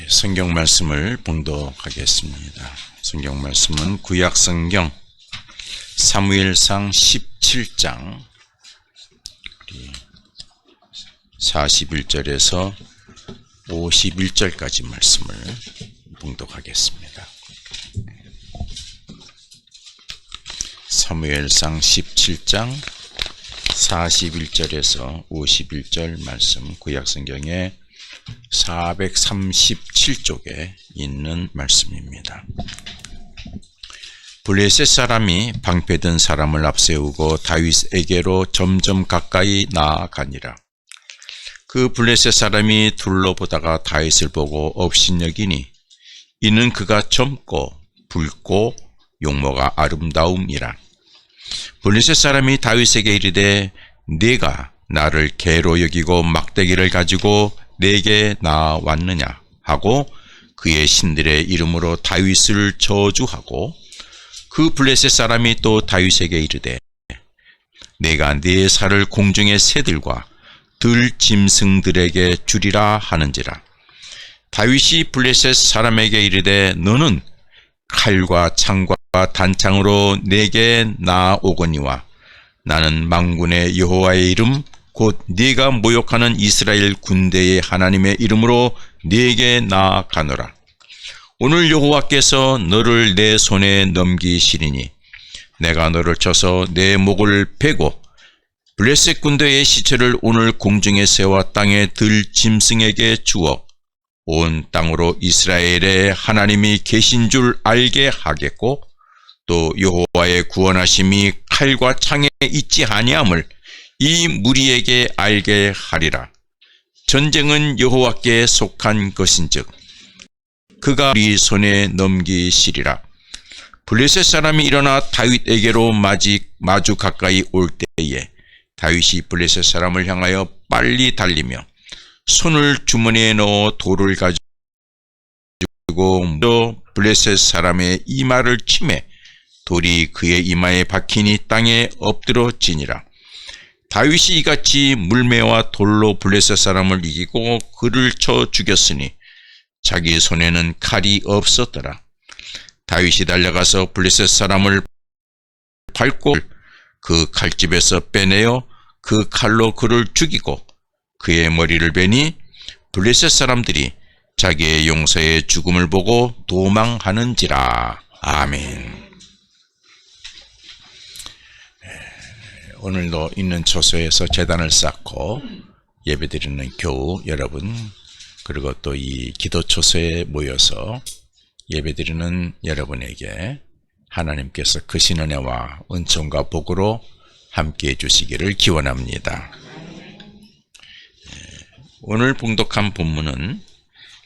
성경 말씀을 봉독하겠습니다. 성경 말씀은 구약 성경 사무엘상 17장 41절에서 51절까지 말씀을 봉독하겠습니다. 사무엘상 17장 41절에서 51절 말씀, 구약 성경의 437쪽에 있는 말씀입니다. 블레셋 사람이 방패든 사람을 앞세우고 다윗에게로 점점 가까이 나아가니라. 그 블레셋 사람이 둘러보다가 다윗을 보고 업신여기니 이는 그가 젊고 붉고 용모가 아름다움이라. 블레셋 사람이 다윗에게 이르되 네가 나를 개로 여기고 막대기를 가지고 내게 나왔느냐 하고 그의 신들의 이름으로 다윗을 저주하고, 그 블레셋 사람이 또 다윗에게 이르되 내가 네 살을 공중의 새들과 들 짐승들에게 주리라 하는지라. 다윗이 블레셋 사람에게 이르되 너는 칼과 창과 단창으로 내게 나오거니와 나는 만군의 여호와의 이름 곧 네가 모욕하는 이스라엘 군대의 하나님의 이름으로 네게 나아가노라. 오늘 여호와께서 너를 내 손에 넘기시리니 내가 너를 쳐서 내 목을 베고 블레셋 군대의 시체를 오늘 공중의 새와 땅의 들 짐승에게 주어 온 땅으로 이스라엘의 하나님이 계신 줄 알게 하겠고, 또 여호와의 구원하심이 칼과 창에 있지 아니함을 이 무리에게 알게 하리라. 전쟁은 여호와께 속한 것인즉 그가 우리 손에 넘기시리라. 블레셋 사람이 일어나 다윗에게로 마주 가까이 올 때에 다윗이 블레셋 사람을 향하여 빨리 달리며 손을 주머니에 넣어 돌을 가지고 블레셋 사람의 이마를 치매 돌이 그의 이마에 박히니 땅에 엎드러지니라. 다윗이 이같이 물매와 돌로 블레셋 사람을 이기고 그를 쳐 죽였으니 자기 손에는 칼이 없었더라. 다윗이 달려가서 블레셋 사람을 밟고 그 칼집에서 빼내어 그 칼로 그를 죽이고 그의 머리를 베니 블레셋 사람들이 자기의 용사의 죽음을 보고 도망하는지라. 아멘. 오늘도 있는 처소에서 제단을 쌓고 예배드리는 교우 여러분, 그리고 또 이 기도 처소에 모여서 예배드리는 여러분에게 하나님께서 크신 은혜와 은총과 복으로 함께해 주시기를 기원합니다. 오늘 봉독한 본문은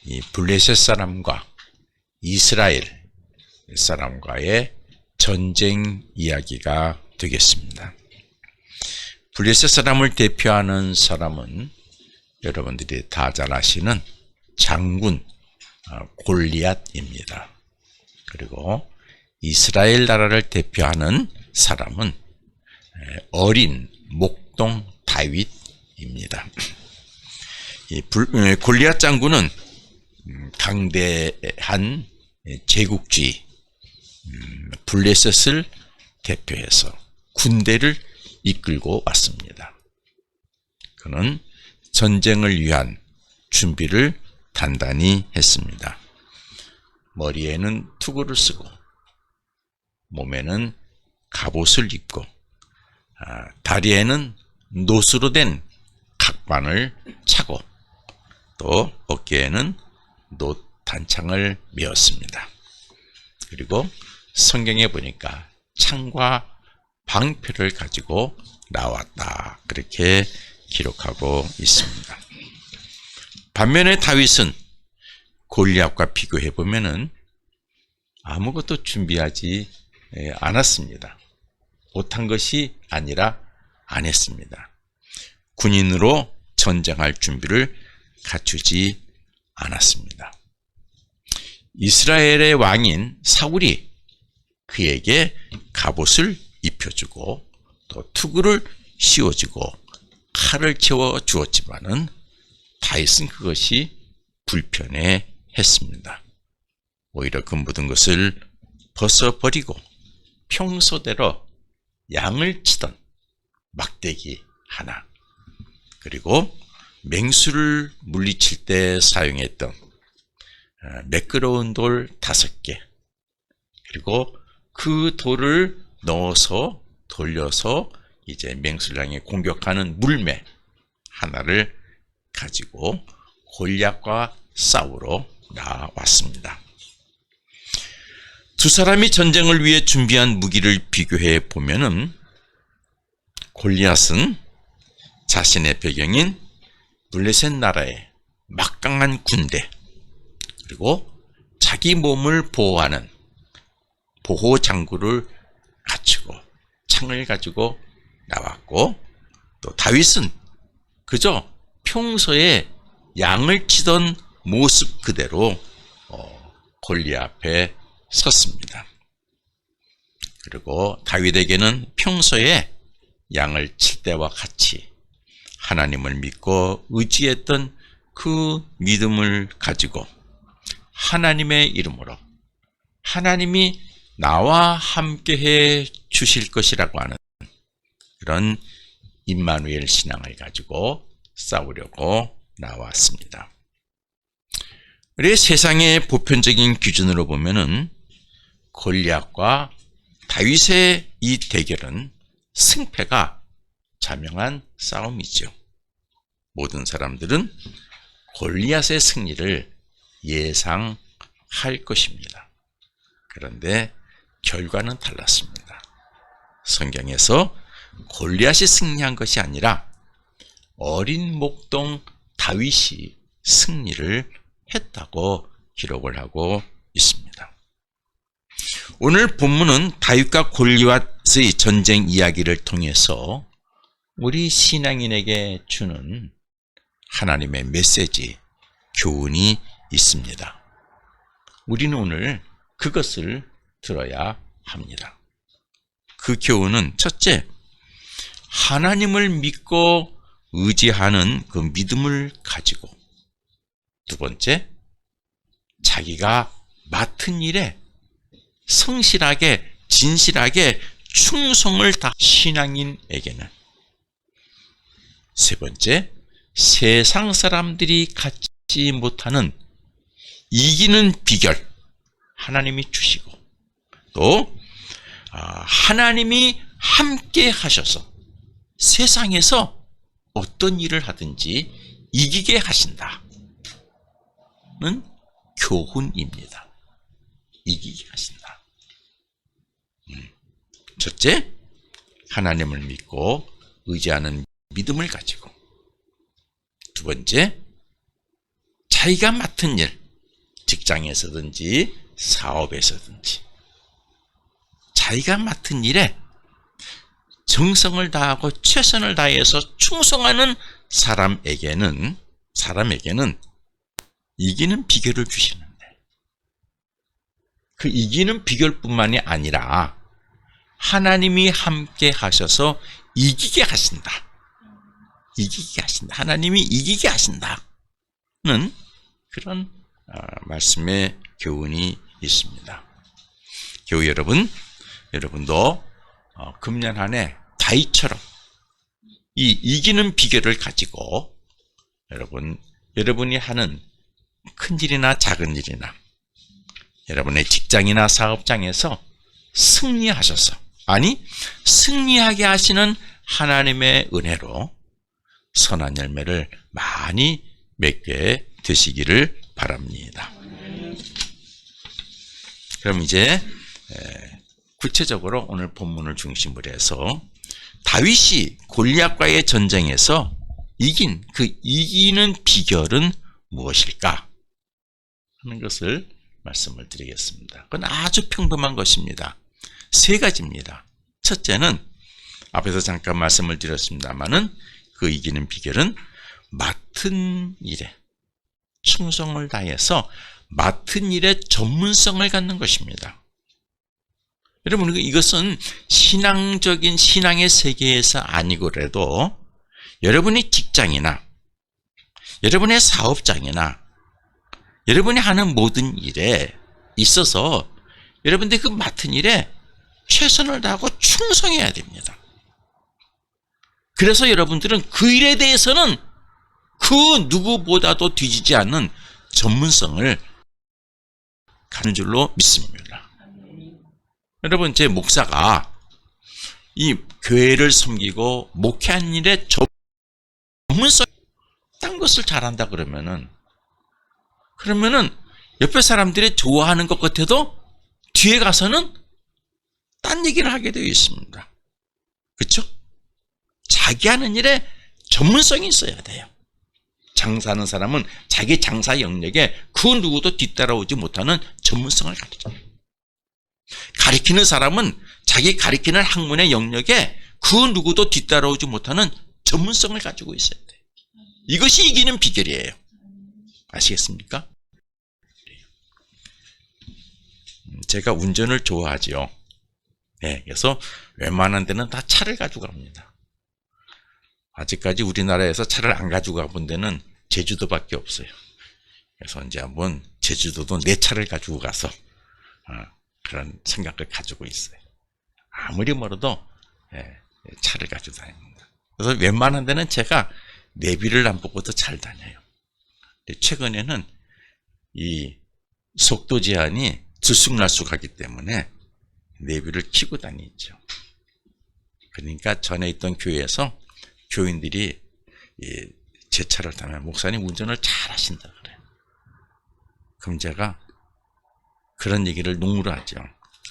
이 블레셋 사람과 이스라엘 사람과의 전쟁 이야기가 되겠습니다. 블레셋 사람을 대표하는 사람은 여러분들이 다 잘 아시는 장군 골리앗입니다. 그리고 이스라엘 나라를 대표하는 사람은 어린 목동 다윗입니다. 골리앗 장군은 강대한 제국주의 블레셋을 대표해서 군대를 이끌고 왔습니다. 그는 전쟁을 위한 준비를 단단히 했습니다. 머리에는 투구를 쓰고 몸에는 갑옷을 입고 다리에는 노수로 된 각반을 차고 또 어깨에는 놋 단창을 메었습니다. 그리고 성경에 보니까 창과 방패를 가지고 나왔다, 그렇게 기록하고 있습니다. 반면에 다윗은 골리앗과 비교해 보면은 아무것도 준비하지 않았습니다. 못한 것이 아니라 안 했습니다. 군인으로 전쟁할 준비를 갖추지 않았습니다. 이스라엘의 왕인 사울이 그에게 갑옷을 입혀주고 또 투구를 씌워주고 칼을 채워 주었지만은 다윗은 그것이 불편해 했습니다. 오히려 그 묻은 것을 벗어버리고 평소대로 양을 치던 막대기 하나, 그리고 맹수를 물리칠 때 사용했던 매끄러운 돌 5개, 그리고 그 돌을 넣어서 돌려서 이제 맹수를 향해 공격하는 물매 하나를 가지고 골리앗과 싸우러 나왔습니다. 두 사람이 전쟁을 위해 준비한 무기를 비교해 보면은 골리앗은 자신의 배경인 블레셋 나라의 막강한 군대, 그리고 자기 몸을 보호하는 보호 장구를 갖추고 창을 가지고 나왔고, 또 다윗은 그저 평소에 양을 치던 모습 그대로 골리앗 앞에 섰습니다. 그리고 다윗에게는 평소에 양을 칠 때와 같이 하나님을 믿고 의지했던 그 믿음을 가지고 하나님의 이름으로 하나님이 나와 함께해 주실 것이라고 하는 그런 임마누엘 신앙을 가지고 싸우려고 나왔습니다. 우리 세상의 보편적인 기준으로 보면은 골리앗과 다윗의 이 대결은 승패가 자명한 싸움이죠. 모든 사람들은 골리앗의 승리를 예상할 것입니다. 그런데 결과는 달랐습니다. 성경에서 골리앗이 승리한 것이 아니라 어린 목동 다윗이 승리를 했다고 기록을 하고 있습니다. 오늘 본문은 다윗과 골리앗의 전쟁 이야기를 통해서 우리 신앙인에게 주는 하나님의 메시지, 교훈이 있습니다. 우리는 오늘 그것을 들어야 합니다. 그 교훈은 첫째, 하나님을 믿고 의지하는 그 믿음을 가지고, 두 번째, 자기가 맡은 일에 성실하게 진실하게 충성을 다 신앙인에게는, 세 번째, 세상 사람들이 갖지 못하는 이기는 비결 하나님이 주시고, 또 하나님이 함께 하셔서 세상에서 어떤 일을 하든지 이기게 하신다는 교훈입니다. 이기게 하신다. 첫째, 하나님을 믿고 의지하는 믿음을 가지고, 두 번째, 자기가 맡은 일, 직장에서든지 사업에서든지 자기가 맡은 일에 정성을 다하고 최선을 다해서 충성하는 사람에게는 이기는 비결을 주시는데, 그 이기는 비결뿐만이 아니라 하나님이 함께 하셔서 이기게 하신다. 이기게 하신다. 하나님이 이기게 하신다는 그런 말씀의 교훈이 있습니다. 교우 여러분, 여러분도 금년 한 해 다윗처럼 이 이기는 비결을 가지고 여러분이 하는 큰 일이나 작은 일이나 여러분의 직장이나 사업장에서 승리하게 하시는 하나님의 은혜로 선한 열매를 많이 맺게 되시기를 바랍니다. 그럼 이제 구체적으로 오늘 본문을 중심으로 해서 다윗이 골리앗과의 전쟁에서 이기는 비결은 무엇일까 하는 것을 말씀을 드리겠습니다. 그건 아주 평범한 것입니다. 세 가지입니다. 첫째는 앞에서 잠깐 말씀을 드렸습니다만은 그 이기는 비결은 맡은 일에 충성을 다해서 맡은 일에 전문성을 갖는 것입니다. 여러분, 이것은 신앙적인 신앙의 세계에서 아니고라도 여러분의 직장이나 여러분의 사업장이나 여러분이 하는 모든 일에 있어서 여러분들이 그 맡은 일에 최선을 다하고 충성해야 됩니다. 그래서 여러분들은 그 일에 대해서는 그 누구보다도 뒤지지 않는 전문성을 가는 줄로 믿습니다. 여러분, 제 목사가 이 교회를 섬기고 목회하는 일에 전문성, 딴 것을 잘한다 그러면은 옆에 사람들이 좋아하는 것 같아도 뒤에 가서는 딴 얘기를 하게 되어 있습니다. 그렇죠? 자기 하는 일에 전문성이 있어야 돼요. 장사하는 사람은 자기 장사 영역에 그 누구도 뒤따라오지 못하는 전문성을 가지죠. 가리키는 사람은 자기 가리키는 학문의 영역에 그 누구도 뒤따라오지 못하는 전문성을 가지고 있어야 돼요. 이것이 이기는 비결이에요. 아시겠습니까? 제가 운전을 좋아하지요. 네, 그래서 웬만한 데는 다 차를 가지고 갑니다. 아직까지 우리나라에서 차를 안 가지고 가본 데는 제주도밖에 없어요. 그래서 이제 한번 제주도도 내 차를 가지고 가서 그런 생각을 가지고 있어요. 아무리 멀어도 차를 가지고 다닙니다. 그래서 웬만한 데는 제가 내비를 안 보고도 잘 다녀요. 근데 최근에는 이 속도 제한이 들쑥날쑥하기 때문에 내비를 켜고 다니죠. 그러니까 전에 있던 교회에서 교인들이 제 차를 타면 목사님 운전을 잘 하신다 그래요. 그럼 제가 그런 얘기를 농으로 하죠.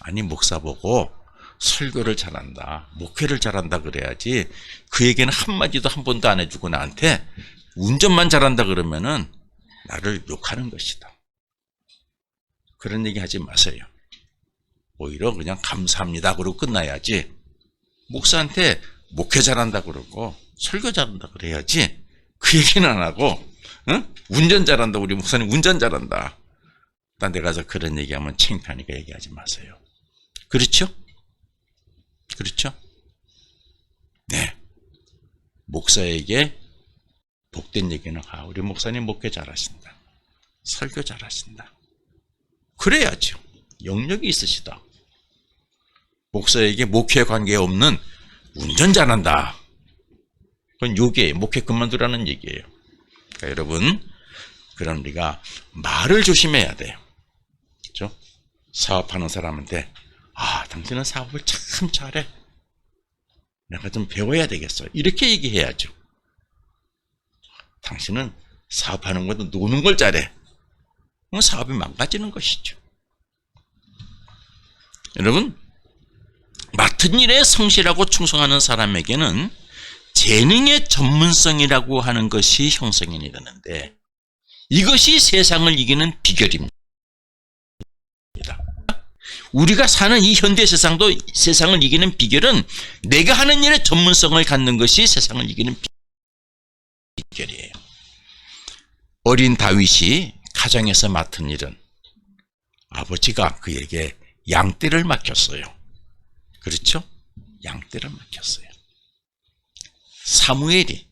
아니, 목사 보고 설교를 잘한다, 목회를 잘한다 그래야지 그 얘기는 한마디도 한 번도 안 해주고 나한테 운전만 잘한다 그러면은 나를 욕하는 것이다. 그런 얘기 하지 마세요. 오히려 그냥 감사합니다 그러고 끝나야지, 목사한테 목회 잘한다 그러고 설교 잘한다 그래야지 그 얘기는 안 하고 운전 잘한다, 우리 목사님 운전 잘한다, 딴 데 가서 그런 얘기하면 창피하니까 얘기하지 마세요. 그렇죠? 그렇죠? 네. 목사에게 복된 얘기는 우리 목사님 목회 잘하신다, 설교 잘하신다, 그래야죠. 영역이 있으시다. 목사에게 목회 관계없는 운전 잘한다, 그건 욕이에요. 목회 그만두라는 얘기예요. 그러니까 여러분, 그럼 우리가 말을 조심해야 돼요. 그렇죠? 사업하는 사람한테 당신은 사업을 참 잘해, 내가 좀 배워야 되겠어, 이렇게 얘기해야죠. 당신은 사업하는 것도 노는 걸 잘해, 그럼 사업이 망가지는 것이죠. 여러분, 맡은 일에 성실하고 충성하는 사람에게는 재능의 전문성이라고 하는 것이 형성이 되는데, 이것이 세상을 이기는 비결입니다. 우리가 사는 이 현대 세상도 세상을 이기는 비결은 내가 하는 일에 전문성을 갖는 것이 세상을 이기는 비결이에요. 어린 다윗이 가정에서 맡은 일은 아버지가 그에게 양떼를 맡겼어요. 그렇죠? 양떼를 맡겼어요. 사무엘이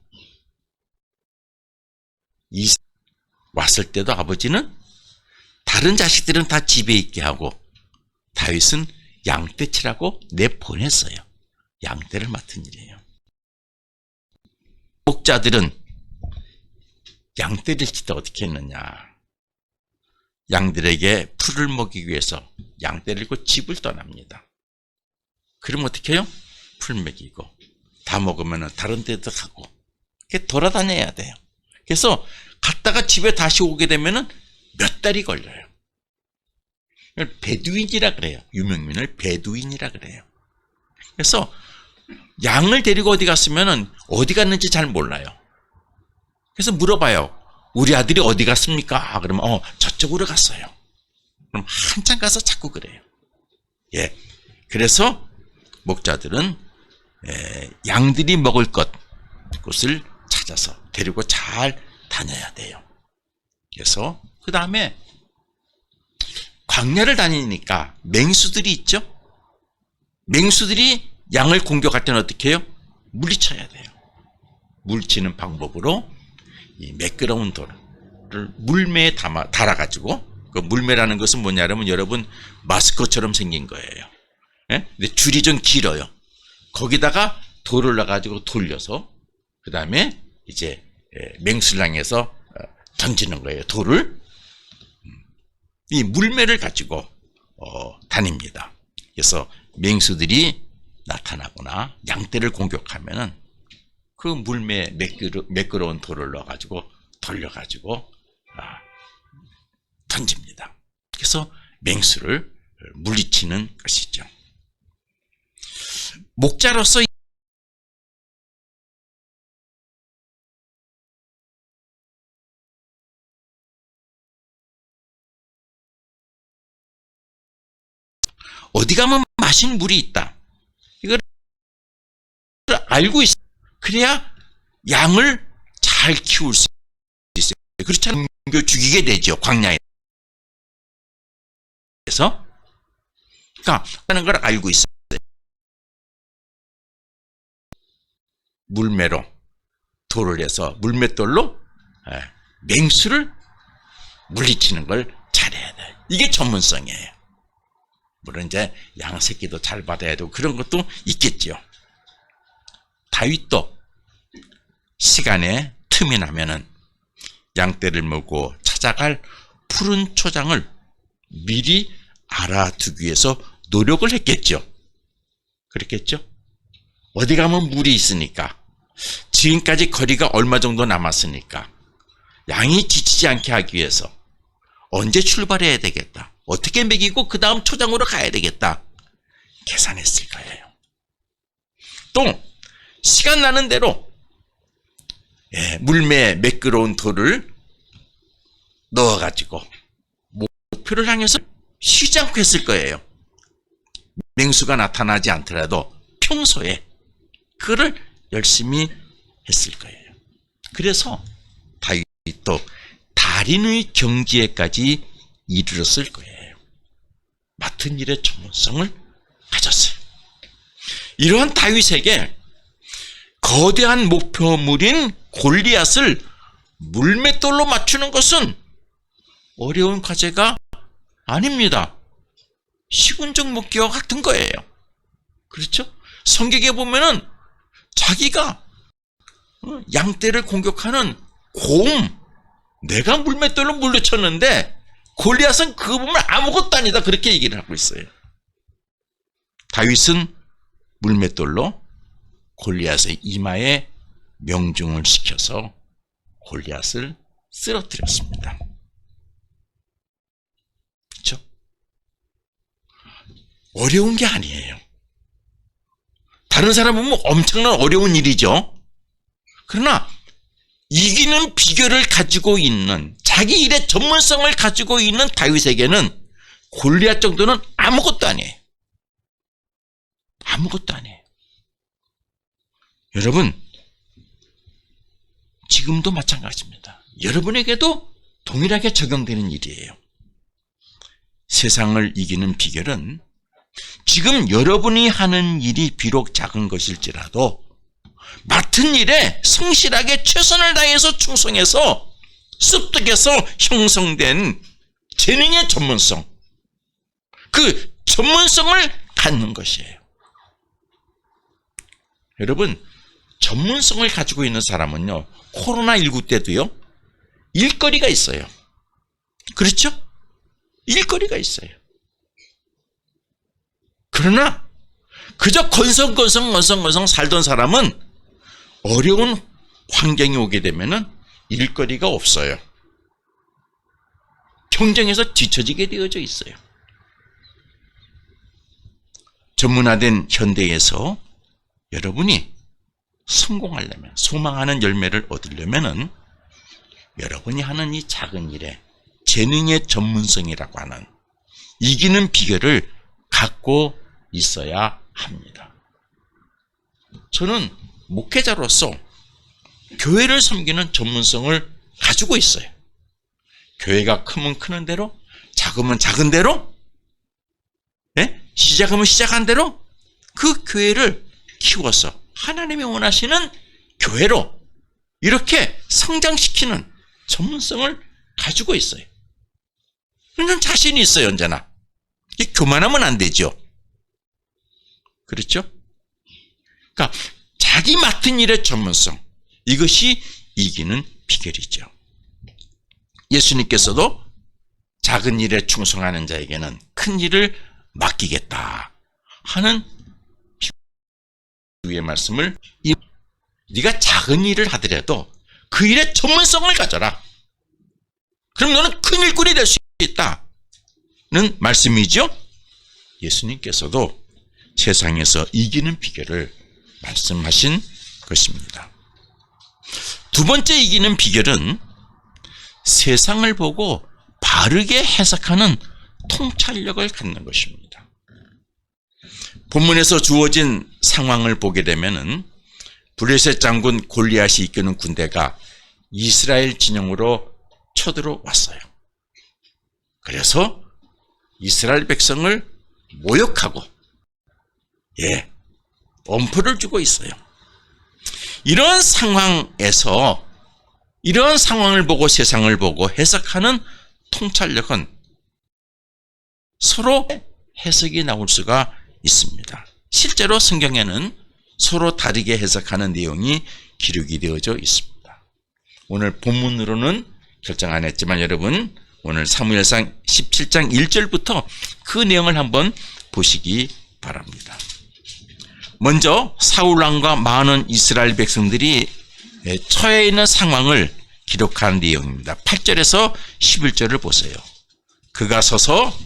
왔을 때도 아버지는 다른 자식들은 다 집에 있게 하고 다윗은 양떼 치라고 내보냈어요. 양떼를 맡은 일이에요. 목자들은 양떼를 치다 어떻게 했느냐, 양들에게 풀을 먹이기 위해서 양떼를 잃고 집을 떠납니다. 그럼 어떻게 해요? 풀 먹이고 다 먹으면 다른 데도 가고 이렇게 돌아다녀야 돼요. 그래서 갔다가 집에 다시 오게 되면 몇 달이 걸려요. 베두인이라 그래요. 유명민을 베두인이라 그래요. 그래서 양을 데리고 어디 갔으면 어디 갔는지 잘 몰라요. 그래서 물어봐요. 우리 아들이 어디 갔습니까? 그러면 저쪽으로 갔어요. 그럼 한참 가서 자꾸 그래요. 예, 그래서 목자들은 양들이 먹을 곳을 찾아서 데리고 잘 다녀야 돼요. 그래서 그 다음에 광야를 다니니까 맹수들이 있죠. 맹수들이 양을 공격할 때는 어떻게 해요? 물리쳐야 돼요. 물리치는 방법으로 이 매끄러운 돌을 물매에 달아가지고, 그 물매라는 것은 뭐냐면 여러분 마스크처럼 생긴 거예요. 예? 근데 줄이 좀 길어요. 거기다가 돌을 넣어가지고 돌려서 그 다음에 이제 맹수를 향해서 던지는 거예요. 돌을. 이 물매를 가지고 다닙니다. 그래서 맹수들이 나타나거나 양떼를 공격하면은 그 물매에 매끄러운 돌을 넣어가지고 돌려가지고 던집니다. 그래서 맹수를 물리치는 것이죠. 목자로서 어디 가면 마신 물이 있다. 이걸 알고 있어. 그래야 양을 잘 키울 수 있어요. 그렇지 않으면 굶겨 죽이게 되죠. 광야에서. 그러니까 하는 걸 알고 있어요. 물매로 돌을 해서 물맷돌로 맹수를 물리치는 걸 잘해야 돼. 이게 전문성이에요. 물론 이제 양 새끼도 잘 받아야 되고 그런 것도 있겠죠. 다윗도 시간에 틈이 나면은 양떼를 몰고 찾아갈 푸른 초장을 미리 알아두기 위해서 노력을 했겠죠. 그렇겠죠? 어디 가면 물이 있으니까, 지금까지 거리가 얼마 정도 남았으니까 양이 지치지 않게 하기 위해서 언제 출발해야 되겠다, 어떻게 먹이고 그 다음 초장으로 가야 되겠다 계산했을 거예요. 또 시간 나는 대로 물매에 매끄러운 돌을 넣어가지고 목표를 향해서 쉬지 않고 했을 거예요. 맹수가 나타나지 않더라도 평소에 그를 열심히 했을 거예요. 그래서 다윗도 달인의 경지에까지 이르렀을 거예요. 맡은 일의 전문성을 가졌어요. 이러한 다윗에게 거대한 목표물인 골리앗을 물맷돌로 맞추는 것은 어려운 과제가 아닙니다. 시군적 목기와 같은 거예요. 그렇죠? 성경에 보면은 자기가 양떼를 공격하는 곰, 내가 물맷돌로 물리쳤는데 골리앗은 그거 보면 아무것도 아니다, 그렇게 얘기를 하고 있어요. 다윗은 물맷돌로 골리앗의 이마에 명중을 시켜서 골리앗을 쓰러뜨렸습니다. 그렇죠? 어려운 게 아니에요. 다른 사람 보면 엄청난 어려운 일이죠. 그러나 이기는 비결을 가지고 있는, 자기 일의 전문성을 가지고 있는 다윗에게는 골리앗 정도는 아무것도 아니에요. 아무것도 아니에요. 여러분, 지금도 마찬가지입니다. 여러분에게도 동일하게 적용되는 일이에요. 세상을 이기는 비결은 지금 여러분이 하는 일이 비록 작은 것일지라도 맡은 일에 성실하게 최선을 다해서 충성해서 습득해서 형성된 재능의 전문성, 그 전문성을 갖는 것이에요. 여러분, 전문성을 가지고 있는 사람은요, 코로나19 때도요, 일거리가 있어요. 그렇죠? 일거리가 있어요. 그러나 그저 건성건성 살던 사람은 어려운 환경이 오게 되면은 일거리가 없어요. 경쟁에서 뒤처지게 되어져 있어요. 전문화된 현대에서 여러분이 성공하려면, 소망하는 열매를 얻으려면은 여러분이 하는 이 작은 일에 재능의 전문성이라고 하는 이기는 비결을 갖고 있어야 합니다. 저는 목회자로서 교회를 섬기는 전문성을 가지고 있어요. 교회가 크면 크는 대로, 작으면 작은 대로, 시작하면 시작한 대로 그 교회를 키워서 하나님이 원하시는 교회로 이렇게 성장시키는 전문성을 가지고 있어요. 그런 자신이 있어요, 언제나. 교만하면 안 되죠. 그렇죠? 그러니까 자기 맡은 일의 전문성, 이것이 이기는 비결이죠. 예수님께서도 작은 일에 충성하는 자에게는 큰 일을 맡기겠다 하는 주의 말씀을, 네가 작은 일을 하더라도 그 일의 전문성을 가져라. 그럼 너는 큰 일꾼이 될 수 있다는 말씀이죠. 예수님께서도 세상에서 이기는 비결을 말씀하신 것입니다. 두 번째 이기는 비결은 세상을 보고 바르게 해석하는 통찰력을 갖는 것입니다. 본문에서 주어진 상황을 보게 되면은 블레셋 장군 골리앗이 이끄는 군대가 이스라엘 진영으로 쳐들어왔어요. 그래서 이스라엘 백성을 모욕하고 엄포를 주고 있어요. 이런 상황에서 이런 상황을 보고 세상을 보고 해석하는 통찰력은 서로 해석이 나올 수가 있습니다. 실제로 성경에는 서로 다르게 해석하는 내용이 기록이 되어져 있습니다. 오늘 본문으로는 결정 안 했지만 여러분 오늘 사무엘상 17장 1절부터 그 내용을 한번 보시기 바랍니다. 먼저 사울왕과 많은 이스라엘 백성들이 처해 있는 상황을 기록한 내용입니다. 8절에서 11절을 보세요. 그가 서서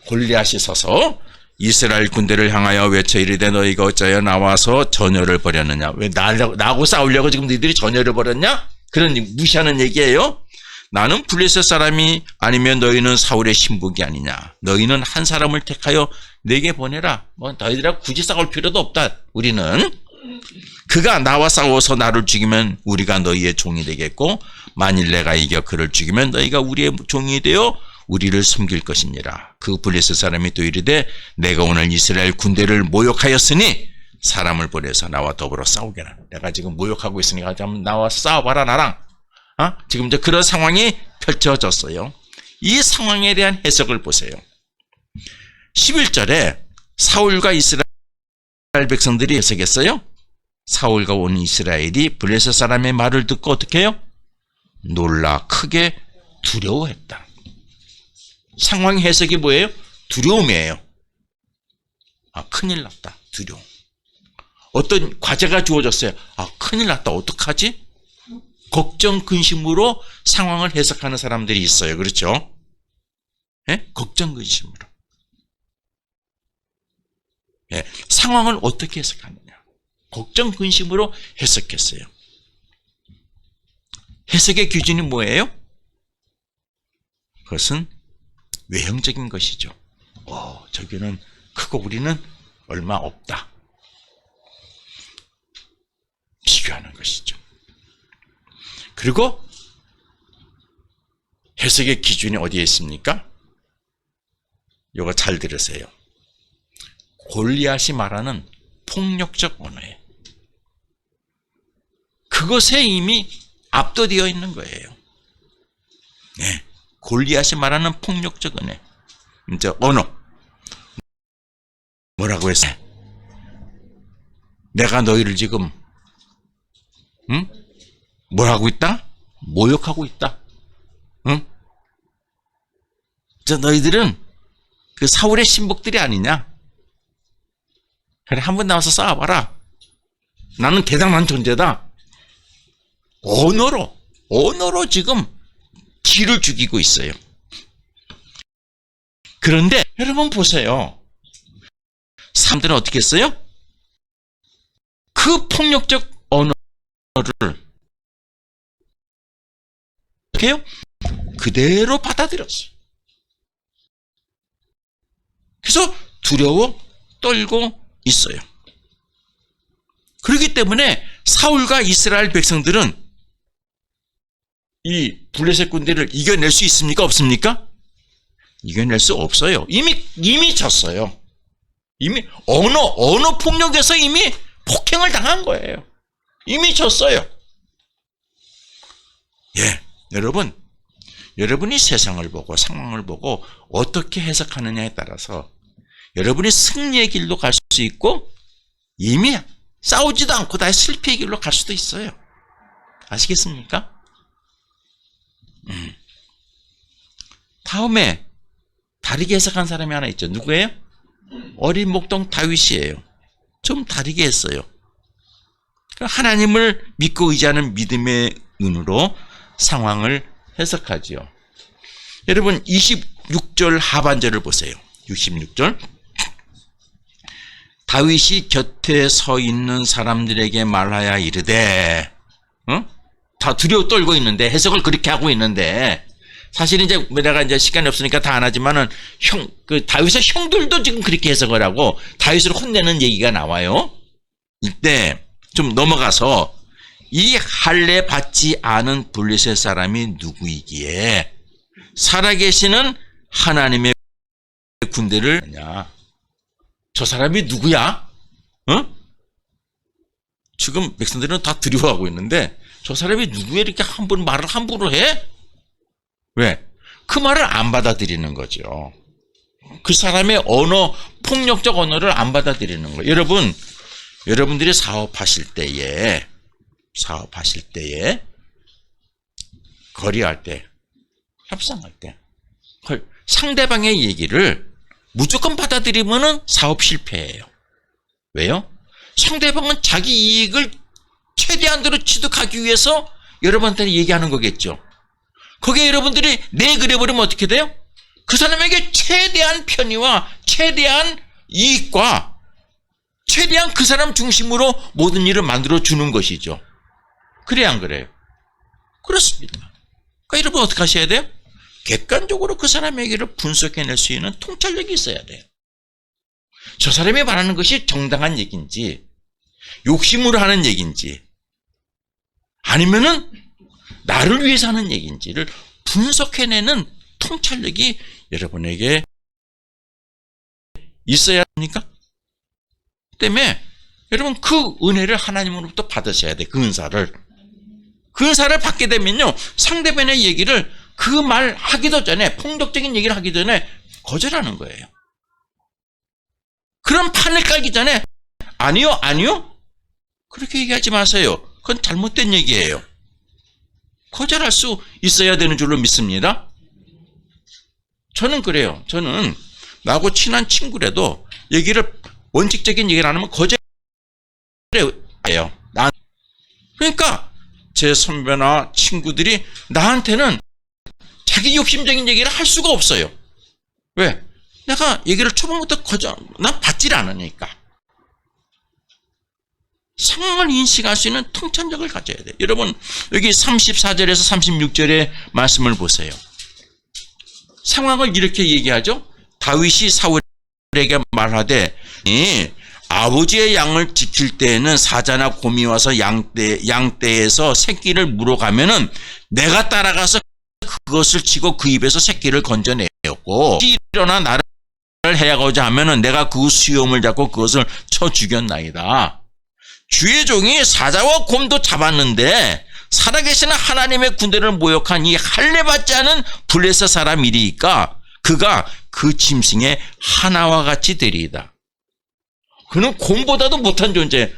골리앗이 서서 이스라엘 군대를 향하여 외쳐 이르되 너희가 어찌하여 나와서 전열을 벌였느냐. 왜 나하고 싸우려고 지금 너희들이 전열을 벌였냐? 그런 무시하는 얘기예요. 나는 블레셋 사람이 아니면 너희는 사울의 신복이 아니냐. 너희는 한 사람을 택하여 내게 보내라. 뭐 너희들하고 굳이 싸울 필요도 없다. 우리는 그가 나와 싸워서 나를 죽이면 우리가 너희의 종이 되겠고 만일 내가 이겨 그를 죽이면 너희가 우리의 종이 되어 우리를 섬길 것이니라. 그 블레셋 사람이 또 이르되 내가 오늘 이스라엘 군대를 모욕하였으니 사람을 보내서 나와 더불어 싸우게라. 내가 지금 모욕하고 있으니까 한번 나와 싸워봐라 나랑. 지금 이제 그런 상황이 펼쳐졌어요. 이 상황에 대한 해석을 보세요. 11절에 사울과 이스라엘 백성들이 해석했어요. 사울과 온 이스라엘이 블레셋 사람의 말을 듣고 어떻게 해요? 놀라 크게 두려워했다. 상황 해석이 뭐예요? 두려움이에요. 큰일 났다. 두려움. 어떤 과제가 주어졌어요. 큰일 났다. 어떡하지? 걱정, 근심으로 상황을 해석하는 사람들이 있어요. 그렇죠? 걱정, 근심으로. 상황을 어떻게 해석하느냐. 걱정, 근심으로 해석했어요. 해석의 기준이 뭐예요? 그것은 외형적인 것이죠. 저기는 크고 우리는 얼마 없다. 비교하는 것이죠. 그리고 해석의 기준이 어디에 있습니까? 이거 잘 들으세요. 골리앗이 말하는 폭력적 언어예요. 그것에 이미 압도되어 있는 거예요. 골리앗이 말하는 폭력적 언어. 뭐라고 했어요? 내가 너희를 지금 뭘 하고 있다? 모욕하고 있다. 너희들은 그 사울의 신복들이 아니냐? 그래, 한번 나와서 싸워봐라. 나는 대단한 존재다. 언어로 지금 기를 죽이고 있어요. 그런데 여러분 보세요. 사람들은 어떻게 했어요? 그 폭력적 언어를 어떻게 해요? 그대로 받아들였어요. 그래서 두려워 떨고 있어요. 그렇기 때문에 사울과 이스라엘 백성들은 이 블레셋 군대를 이겨낼 수 있습니까? 없습니까? 이겨낼 수 없어요. 이미 졌어요. 이미 어느 폭력에서 이미 폭행을 당한 거예요. 이미 졌어요. 예, 여러분이 세상을 보고 상황을 보고 어떻게 해석하느냐에 따라서 여러분이 승리의 길로 갈 수 있고 이미 싸우지도 않고 다시 실패의 길로 갈 수도 있어요. 아시겠습니까? 다음에 다르게 해석한 사람이 하나 있죠. 누구예요? 어린 목동 다윗이에요. 좀 다르게 했어요. 하나님을 믿고 의지하는 믿음의 은으로 상황을 해석하지요. 여러분 26절 하반절을 보세요. 66절. 다윗이 곁에 서 있는 사람들에게 말하여 이르되, 다 두려워 떨고 있는데, 해석을 그렇게 하고 있는데, 사실 이제 내가 이제 시간이 없으니까 다 안 하지만은 다윗의 형들도 지금 그렇게 해석을 하고 다윗을 혼내는 얘기가 나와요. 이때 좀 넘어가서 이 할례 받지 않은 블레셋 사람이 누구이기에 살아계시는 하나님의 군대를 저 사람이 누구야? 지금 백성들은 다 두려워하고 있는데 저 사람이 누구야? 이렇게 말을 함부로 해? 왜? 그 말을 안 받아들이는 거죠. 그 사람의 폭력적 언어를 안 받아들이는 거예요. 여러분들이 사업하실 때에 거래할 때, 협상할 때 상대방의 얘기를 무조건 받아들이면은 사업 실패예요. 왜요? 상대방은 자기 이익을 최대한으로 취득하기 위해서 여러분한테 얘기하는 거겠죠. 거기에 여러분들이 네 그려버리면 어떻게 돼요? 그 사람에게 최대한 편의와 최대한 이익과 최대한 그 사람 중심으로 모든 일을 만들어주는 것이죠. 그래야 안 그래요? 그렇습니다. 그러니까 여러분 어떻게 하셔야 돼요? 객관적으로 그 사람의 얘기를 분석해낼 수 있는 통찰력이 있어야 돼요. 저 사람이 말하는 것이 정당한 얘기인지 욕심으로 하는 얘기인지 아니면은 나를 위해서 하는 얘기인지를 분석해내는 통찰력이 여러분에게 있어야 합니까? 때문에 여러분 그 은혜를 하나님으로부터 받으셔야 돼. 그 은사를 받게 되면요 상대방의 얘기를 그 말 하기도 전에 폭력적인 얘기를 하기 전에 거절하는 거예요. 그런 판을 깔기 전에 아니요 그렇게 얘기하지 마세요. 그건 잘못된 얘기예요. 거절할 수 있어야 되는 줄로 믿습니다. 저는 그래요. 저는 나하고 친한 친구라도 원칙적인 얘기를 안 하면 거절해요. 그러니까 제 선배나 친구들이 나한테는 자기 욕심적인 얘기를 할 수가 없어요. 왜? 내가 얘기를 초반부터 난 받질 않으니까. 상황을 인식할 수 있는 통찰력을 가져야 돼요. 여러분 여기 34절에서 36절의 말씀을 보세요. 상황을 이렇게 얘기하죠. 다윗이 사울에게 말하되 아버지의 양을 지킬 때에는 사자나 곰이 와서 양떼에서 새끼를 물어가면은 내가 따라가서 그것을 치고 그 입에서 새끼를 건져내었고 일어나 나를 해하고자 하면은 내가 그 수염을 잡고 그것을 쳐 죽였나이다. 주의 종이 사자와 곰도 잡았는데 살아계시는 하나님의 군대를 모욕한 이 할례받지 않은 블레셋 사람이리까 그가 그 짐승의 하나와 같이 되리이다. 그는 곰보다도 못한 존재.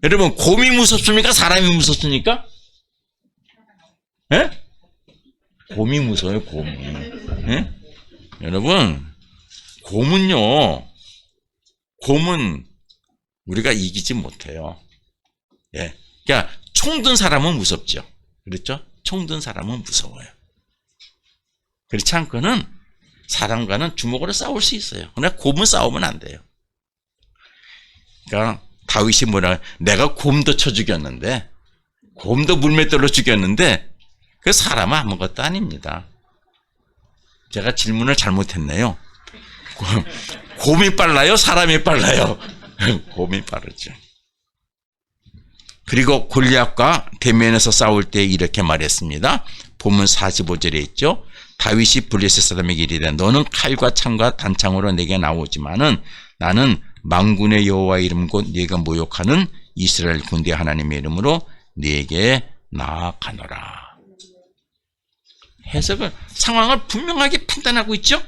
여러분 곰이 무섭습니까? 사람이 무섭습니까? 예? 곰이 무서워요. 곰이. 예? 여러분 곰은 우리가 이기지 못해요. 예. 그러니까 총 든 사람은 무섭죠. 그렇죠? 총 든 사람은 무서워요. 그렇지 않고는 사람과는 주먹으로 싸울 수 있어요. 그러나 곰은 싸우면 안 돼요. 그러니까 다윗이 내가 곰도 쳐 죽였는데 곰도 물맷돌로 죽였는데 그 사람은 아무것도 아닙니다. 제가 질문을 잘못했네요. 곰이 빨라요? 사람이 빨라요? 곰이 빠르죠. 그리고 골리앗과 대면에서 싸울 때 이렇게 말했습니다. 본문 45절에 있죠. 다윗이 블레셋 사람에게 이르되 너는 칼과 창과 단창으로 내게 나오지만은 나는 만군의 여호와의 이름 곧 네가 모욕하는 이스라엘 군대 하나님의 이름으로 네게 나아가노라. 해석은 상황을 분명하게 판단하고 있죠.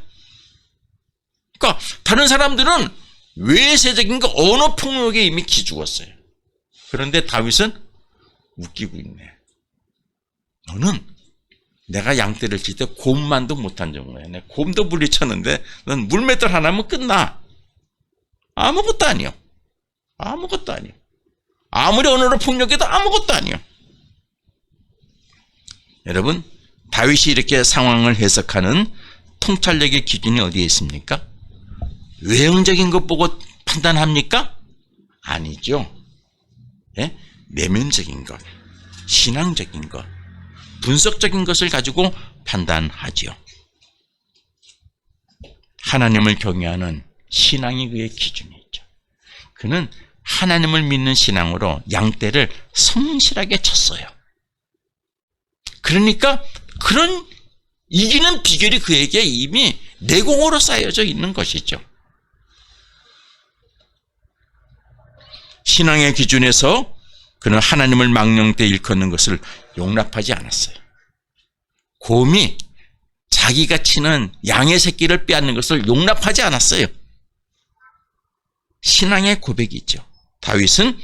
그러니까 다른 사람들은 외세적인 거 언어 폭력에 이미 기죽었어요. 그런데 다윗은 웃기고 있네. 너는 내가 양떼를 칠 때 곰만도 못한 정도야. 내 곰도 물리쳤는데 넌 물맷돌 하나면 끝나. 아무것도 아니요. 아무것도 아니요. 아무리 언어로 폭력해도 아무것도 아니요. 여러분, 다윗이 이렇게 상황을 해석하는 통찰력의 기준이 어디에 있습니까? 외형적인 것 보고 판단합니까? 아니죠. 예? 내면적인 것, 신앙적인 것, 분석적인 것을 가지고 판단하지요. 하나님을 경외하는 신앙이 그의 기준이죠. 그는 하나님을 믿는 신앙으로 양떼를 성실하게 쳤어요. 그러니까 그런 이기는 비결이 그에게 이미 내공으로 쌓여져 있는 것이죠. 신앙의 기준에서 그는 하나님을 망령 때 일컫는 것을 용납하지 않았어요. 곰이 자기가 치는 양의 새끼를 빼앗는 것을 용납하지 않았어요. 신앙의 고백이죠. 다윗은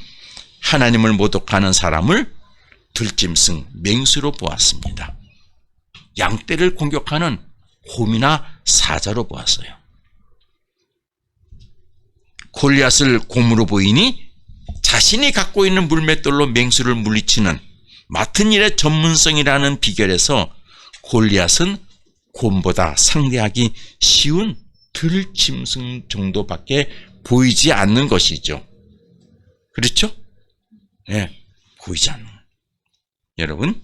하나님을 모독하는 사람을 들짐승, 맹수로 보았습니다. 양떼를 공격하는 곰이나 사자로 보았어요. 골리앗을 곰으로 보이니 자신이 갖고 있는 물맷돌로 맹수를 물리치는 맡은 일의 전문성이라는 비결에서 골리앗은 곰보다 상대하기 쉬운 들짐승 정도밖에 보이지 않는 것이죠. 그렇죠? 네, 보이지 않는. 여러분,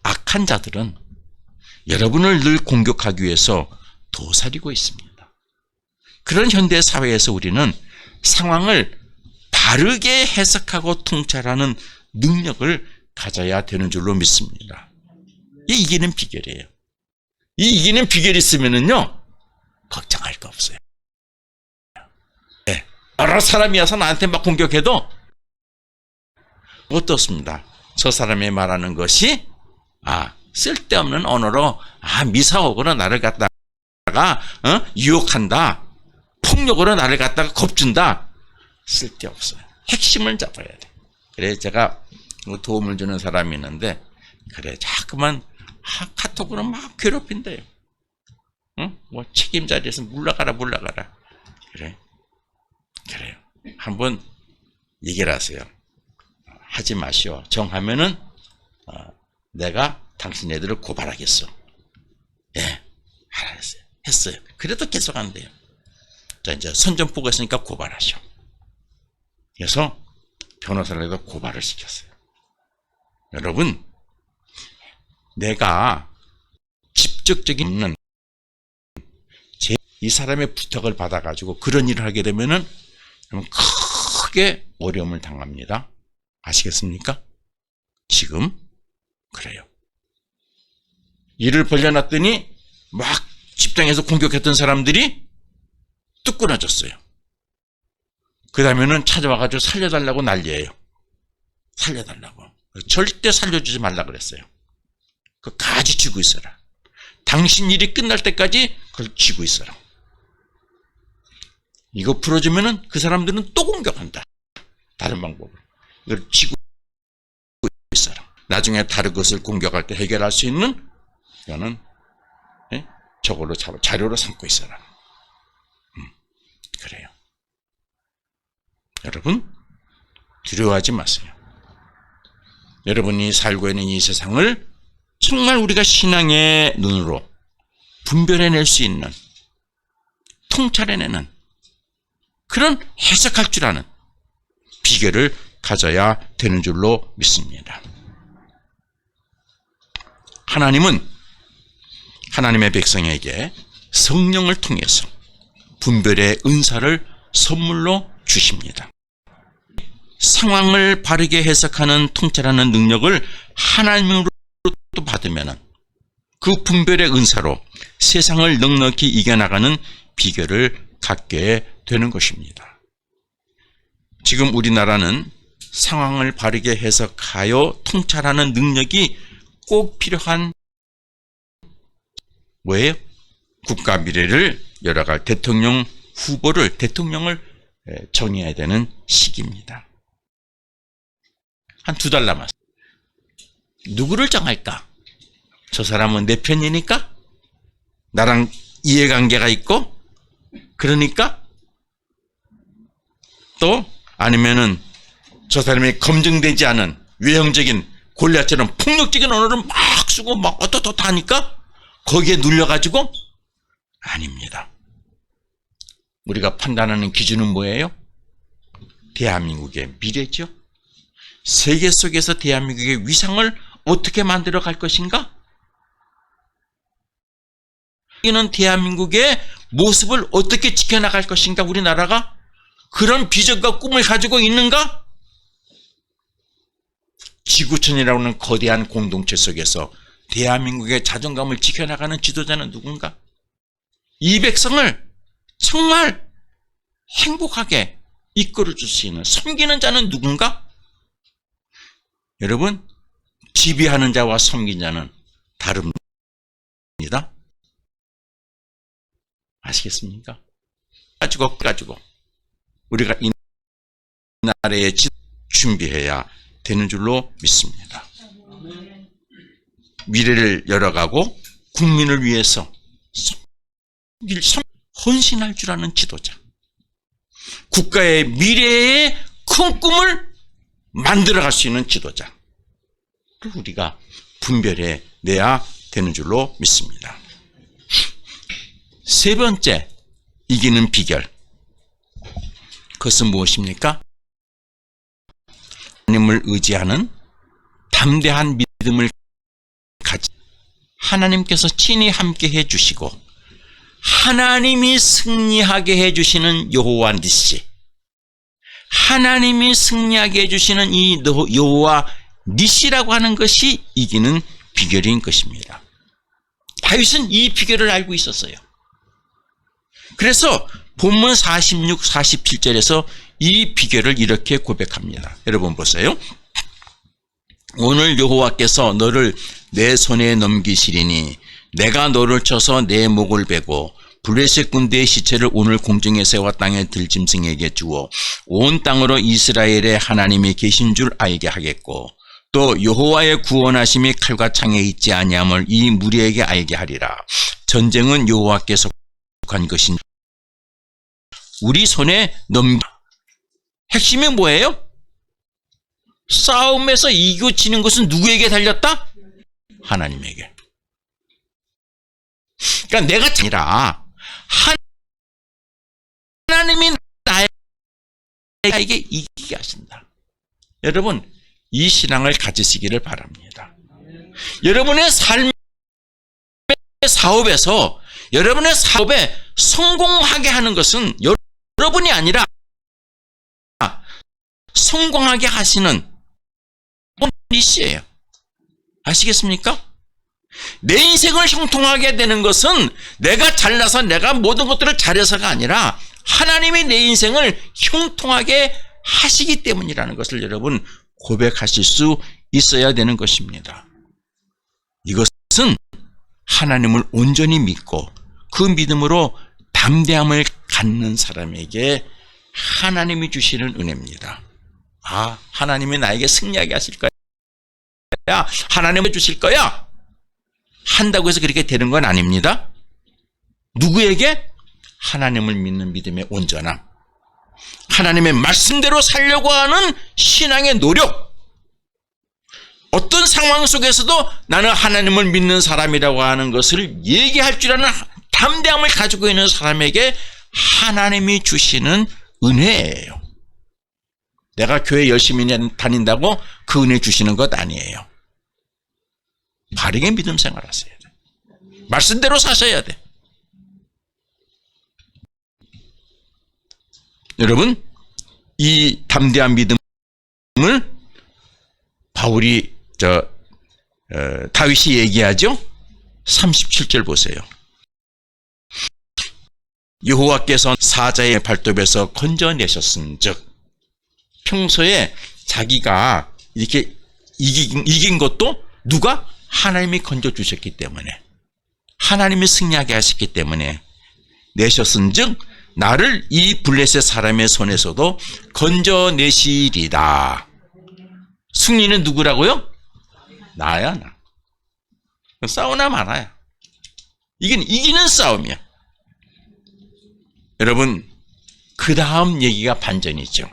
악한 자들은 여러분을 늘 공격하기 위해서 도사리고 있습니다. 그런 현대 사회에서 우리는 상황을 바르게 해석하고 통찰하는 능력을 가져야 되는 줄로 믿습니다. 이 이기는 비결이에요. 이 이기는 비결이 있으면은요, 걱정할 거 없어요. 네. 여러 사람이 와서 나한테 막 공격해도 어떻습니다. 저 사람이 말하는 것이 쓸데없는 언어로 미사오거나 나를 갖다가 유혹한다. 폭력으로 나를 갖다가 겁준다. 쓸데없어요. 핵심을 잡아야 돼. 그래 제가 도움을 주는 사람이 있는데 그래 자꾸만 카톡으로 막 괴롭힌대요. 응? 뭐 책임 자리에서 물러가라. 그래요. 한번 얘기를 하세요. 하지 마시오. 정하면은 내가 당신 애들을 고발하겠어. 예, 알았어요. 했어요. 그래도 계속 안 돼요. 자, 이제 선전포고 했으니까 고발하시오. 그래서 변호사를 고발을 시켰어요. 여러분, 내가 직접적인 없는 이 사람의 부탁을 받아가지고 그런 일을 하게 되면은 크게 어려움을 당합니다. 아시겠습니까? 지금 그래요. 일을 벌려놨더니 막 집단에서 공격했던 사람들이 뚝 끊어졌어요. 그 다음에는 찾아와가지고 살려달라고 난리예요. 살려달라고. 절대 살려주지 말라 그랬어요. 그까지 쥐고 있어라. 당신 일이 끝날 때까지 그걸 쥐고 있어라. 이거 풀어주면은 그 사람들은 또 공격한다. 다른 방법으로. 이걸 쥐고 있어라. 나중에 다른 것을 공격할 때 해결할 수 있는 이거는 저걸로 자료로 삼고 있어라. 그래요. 여러분, 두려워하지 마세요. 여러분이 살고 있는 이 세상을 정말 우리가 신앙의 눈으로 분별해낼 수 있는, 통찰해내는 그런 해석할 줄 아는 비결을 가져야 되는 줄로 믿습니다. 하나님은 하나님의 백성에게 성령을 통해서 분별의 은사를 선물로 주십니다. 상황을 바르게 해석하는 통찰하는 능력을 하나님으로부터 받으면 그 분별의 은사로 세상을 넉넉히 이겨나가는 비결을 갖게 되는 것입니다. 지금 우리나라는 상황을 바르게 해석하여 통찰하는 능력이 꼭 필요한 뭐예요? 국가 미래를 열어갈 대통령을 정해야 되는 시기입니다. 한 2달 남았어요. 누구를 정할까? 저 사람은 내 편이니까? 나랑 이해관계가 있고? 그러니까? 또 아니면은 저 사람이 검증되지 않은 외형적인 골리앗처럼 폭력적인 언어를 막 쓰고 막 어떻다 하니까 거기에 눌려가지고? 아닙니다. 우리가 판단하는 기준은 뭐예요? 대한민국의 미래죠. 세계 속에서 대한민국의 위상을 어떻게 만들어 갈 것인가? 이는 대한민국의 모습을 어떻게 지켜나갈 것인가? 우리나라가 그런 비전과 꿈을 가지고 있는가? 지구촌이라고 하는 거대한 공동체 속에서 대한민국의 자존감을 지켜나가는 지도자는 누군가? 이 백성을 정말 행복하게 이끌어줄 수 있는 섬기는 자는 누군가? 여러분, 지배하는 자와 섬긴 자는 다릅니다. 아시겠습니까? 가지고 우리가 이 나라의 준비해야 되는 줄로 믿습니다. 미래를 열어가고 국민을 위해서 헌신할 줄 아는 지도자, 국가의 미래의 큰 꿈을 만들어갈 수 있는 지도자를 우리가 분별해 내야 되는 줄로 믿습니다. 세 번째, 이기는 비결. 그것은 무엇입니까? 하나님을 의지하는 담대한 믿음을 가지, 하나님께서 친히 함께 해주시고 하나님이 승리하게 해주시는 여호와 니시, 하나님이 승리하게 해주시는 이 여호와 니시라고 하는 것이 이기는 비결인 것입니다. 다윗은 이 비결을 알고 있었어요. 그래서 본문 46, 47절에서 이 비결을 이렇게 고백합니다. 여러분 보세요. 오늘 여호와께서 너를 내 손에 넘기시리니 내가 너를 쳐서 내 목을 베고 블레셋 군대의 시체를 오늘 공중에 세워 땅에 들짐승에게 주어 온 땅으로 이스라엘의 하나님이 계신 줄 알게 하겠고 또 여호와의 구원하심이 칼과 창에 있지 아니함을 이 무리에게 알게 하리라. 전쟁은 여호와께서 속한 것인 우리 손에 핵심이 뭐예요? 싸움에서 이겨지는 것은 누구에게 달렸다? 하나님에게. 그러니까 내가 아니라 하나님이 나에게 이기게 하신다. 여러분, 이 신앙을 가지시기를 바랍니다. 여러분의 삶의 사업에서 여러분의 사업에 성공하게 하는 것은 여러분이 아니라 성공하게 하시는 니시예요. 아시겠습니까? 내 인생을 형통하게 되는 것은 내가 잘나서 내가 모든 것들을 잘해서가 아니라 하나님이 내 인생을 형통하게 하시기 때문이라는 것을 여러분 고백하실 수 있어야 되는 것입니다. 이것은 하나님을 온전히 믿고 그 믿음으로 담대함을 갖는 사람에게 하나님이 주시는 은혜입니다. 아, 하나님이 나에게 승리하게 하실 거야. 하나님을 주실 거야. 한다고 해서 그렇게 되는 건 아닙니다. 누구에게? 하나님을 믿는 믿음의 온전함, 하나님의 말씀대로 살려고 하는 신앙의 노력, 어떤 상황 속에서도 나는 하나님을 믿는 사람이라고 하는 것을 얘기할 줄 아는 담대함을 가지고 있는 사람에게 하나님이 주시는 은혜예요. 내가 교회 열심히 다닌다고 그 은혜 주시는 것 아니에요. 바르게 믿음 생활하셔야 돼. 말씀대로 사셔야 돼. 여러분, 이 담대한 믿음을 바울이 다윗이 얘기하죠. 37절 보세요. 여호와께서 사자의 발톱에서 건져내셨은즉, 평소에 자기가 이렇게 이긴 것도 누가? 하나님이 건져주셨기 때문에, 하나님이 승리하게 하셨기 때문에 내셨은즉 나를 이 블레셋 사람의 손에서도 건져내시리다. 승리는 누구라고요? 나야, 나. 싸우나 말아야. 이기는 싸움이야. 여러분, 그 다음 얘기가 반전이죠.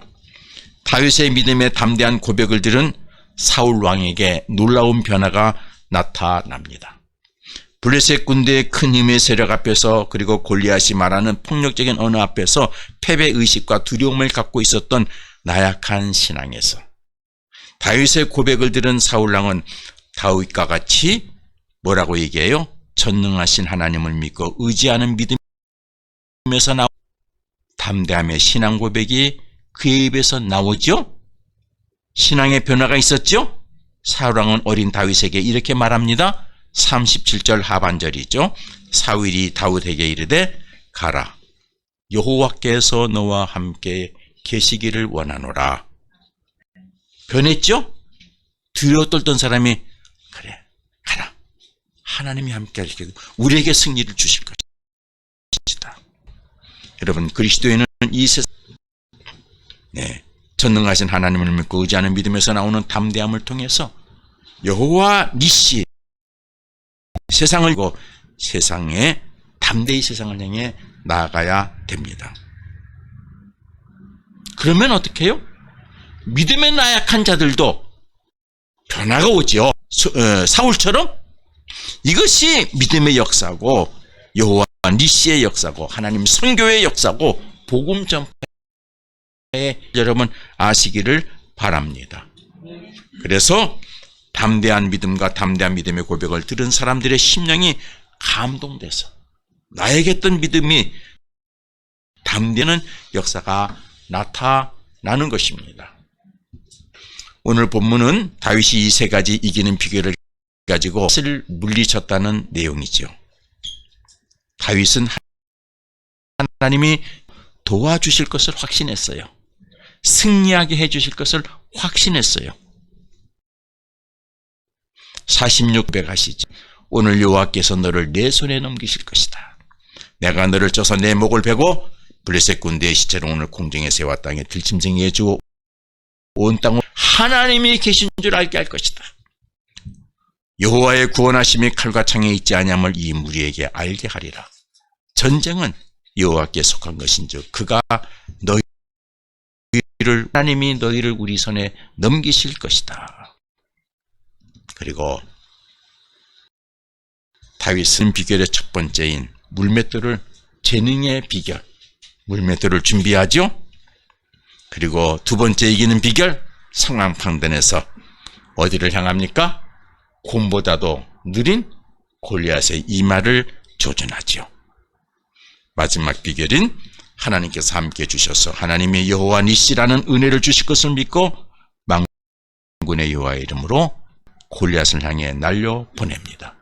다윗의 믿음에 담대한 고백을 들은 사울 왕에게 놀라운 변화가 나타납니다. 블레셋 군대의 큰 힘의 세력 앞에서, 그리고 골리앗이 말하는 폭력적인 언어 앞에서 패배의식과 두려움을 갖고 있었던 나약한 신앙에서 다윗의 고백을 들은 사울 왕은 다윗과 같이 뭐라고 얘기해요? 전능하신 하나님을 믿고 의지하는 믿음에서 나온 담대함의 신앙 고백이 그의 입에서 나오죠? 신앙의 변화가 있었죠? 사울 왕은 어린 다윗에게 이렇게 말합니다. 37절 하반절이죠. 사울이 다윗에게 이르되 가라, 여호와께서 너와 함께 계시기를 원하노라. 변했죠? 두려워 떨던 사람이 그래, 가라, 하나님이 함께 하시고 우리에게 승리를 주실 것이다. 여러분, 그리스도인은 이 세상 전능하신 하나님을 믿고 의지하는 믿음에서 나오는 담대함을 통해서 여호와 니시, 세상을 이고 세상에 담대히 세상을 향해 나아가야 됩니다. 그러면 어떻게 해요? 믿음에 나약한 자들도 변화가 오죠. 사울처럼. 이것이 믿음의 역사고 여호와 니시의 역사고 하나님 선교의 역사고 복음 전파에 여러분 아시기를 바랍니다. 그래서 담대한 믿음과 담대한 믿음의 고백을 들은 사람들의 심령이 감동돼서 나에게 했던 믿음이 담대는 역사가 나타나는 것입니다. 오늘 본문은 다윗이 이 세 가지 이기는 비결을 가지고 것을 물리쳤다는 내용이죠. 다윗은 하나님이 도와주실 것을 확신했어요. 승리하게 해주실 것을 확신했어요. 46배 가시지. 오늘 여호와께서 너를 내 손에 넘기실 것이다. 내가 너를 쪄서 내 목을 베고 블레셋 군대의 시체를 오늘 공중에 세워 땅에 들짐승에게 주어 온 땅을 하나님이 계신 줄 알게 할 것이다. 여호와의 구원하심이 칼과 창에 있지 아니함을 이 무리에게 알게 하리라. 전쟁은 여호와께 속한 것인즉 그가 너희를, 하나님이 너희를 우리 손에 넘기실 것이다. 그리고 다윗은 비결의 첫 번째인 물맷돌을, 재능의 비결, 물맷돌을 준비하죠. 그리고 두 번째 이기는 비결, 상황 판단에서 어디를 향합니까? 곰보다도 느린 골리앗의 이마를 조준하죠. 마지막 비결인 하나님께서 함께 주셔서 하나님의 여호와 니시라는 은혜를 주실 것을 믿고 만군의 여호와의 이름으로 골리앗을 향해 날려 보냅니다.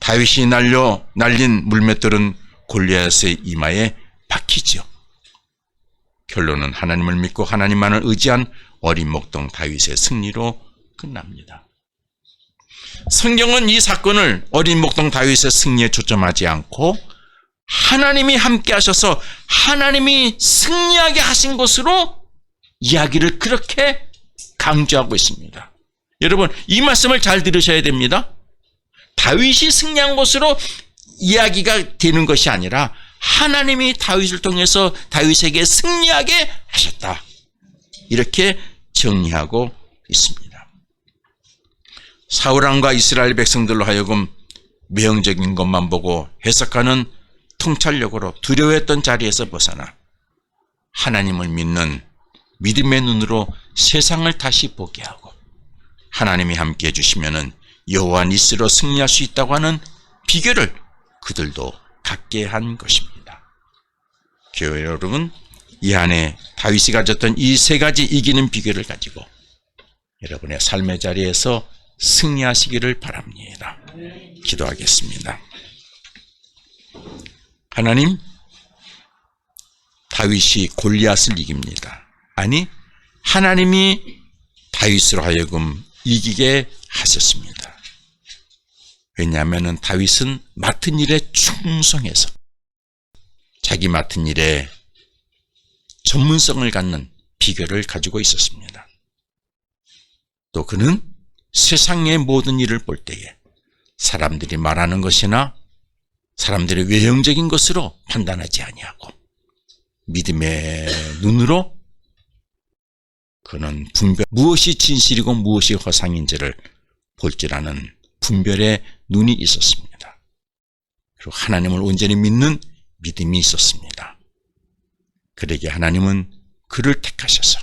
다윗이 날린 물맷돌은 골리앗의 이마에 박히죠. 결론은 하나님을 믿고 하나님만을 의지한 어린 목동 다윗의 승리로 끝납니다. 성경은 이 사건을 어린 목동 다윗의 승리에 초점하지 않고 하나님이 함께 하셔서 하나님이 승리하게 하신 것으로 이야기를 그렇게 강조하고 있습니다. 여러분, 이 말씀을 잘 들으셔야 됩니다. 다윗이 승리한 것으로 이야기가 되는 것이 아니라 하나님이 다윗을 통해서 다윗에게 승리하게 하셨다. 이렇게 정리하고 있습니다. 사울왕과 이스라엘 백성들로 하여금 외형적인 것만 보고 해석하는 통찰력으로 두려워했던 자리에서 벗어나 하나님을 믿는 믿음의 눈으로 세상을 다시 보게 하고 하나님이 함께 해주시면은 여호와 니스로 승리할 수 있다고 하는 비결을 그들도 갖게 한 것입니다. 교회 여러분, 이 안에 다윗이 가졌던 이 세 가지 이기는 비결을 가지고 여러분의 삶의 자리에서 승리하시기를 바랍니다. 기도하겠습니다. 하나님, 다윗이 골리앗을 이깁니다. 아니, 하나님이 다윗으로 하여금 이기게 하셨습니다. 왜냐하면 다윗은 맡은 일에 충성해서 자기 맡은 일에 전문성을 갖는 비결을 가지고 있었습니다. 또 그는 세상의 모든 일을 볼 때에 사람들이 말하는 것이나 사람들의 외형적인 것으로 판단하지 아니하고 믿음의 눈으로 그는 무엇이 진실이고 무엇이 허상인지를 볼 줄 아는 분별의 눈이 있었습니다. 그리고 하나님을 온전히 믿는 믿음이 있었습니다. 그러기에 하나님은 그를 택하셔서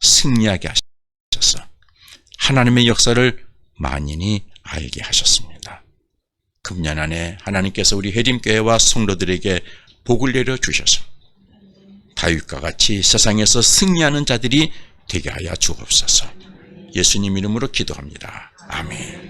승리하게 하셔서 하나님의 역사를 만인이 알게 하셨습니다. 금년 안에 하나님께서 우리 해림교회와 성도들에게 복을 내려주셔서 다윗과 같이 세상에서 승리하는 자들이 되게 하여 주옵소서. 예수님 이름으로 기도합니다. 아멘.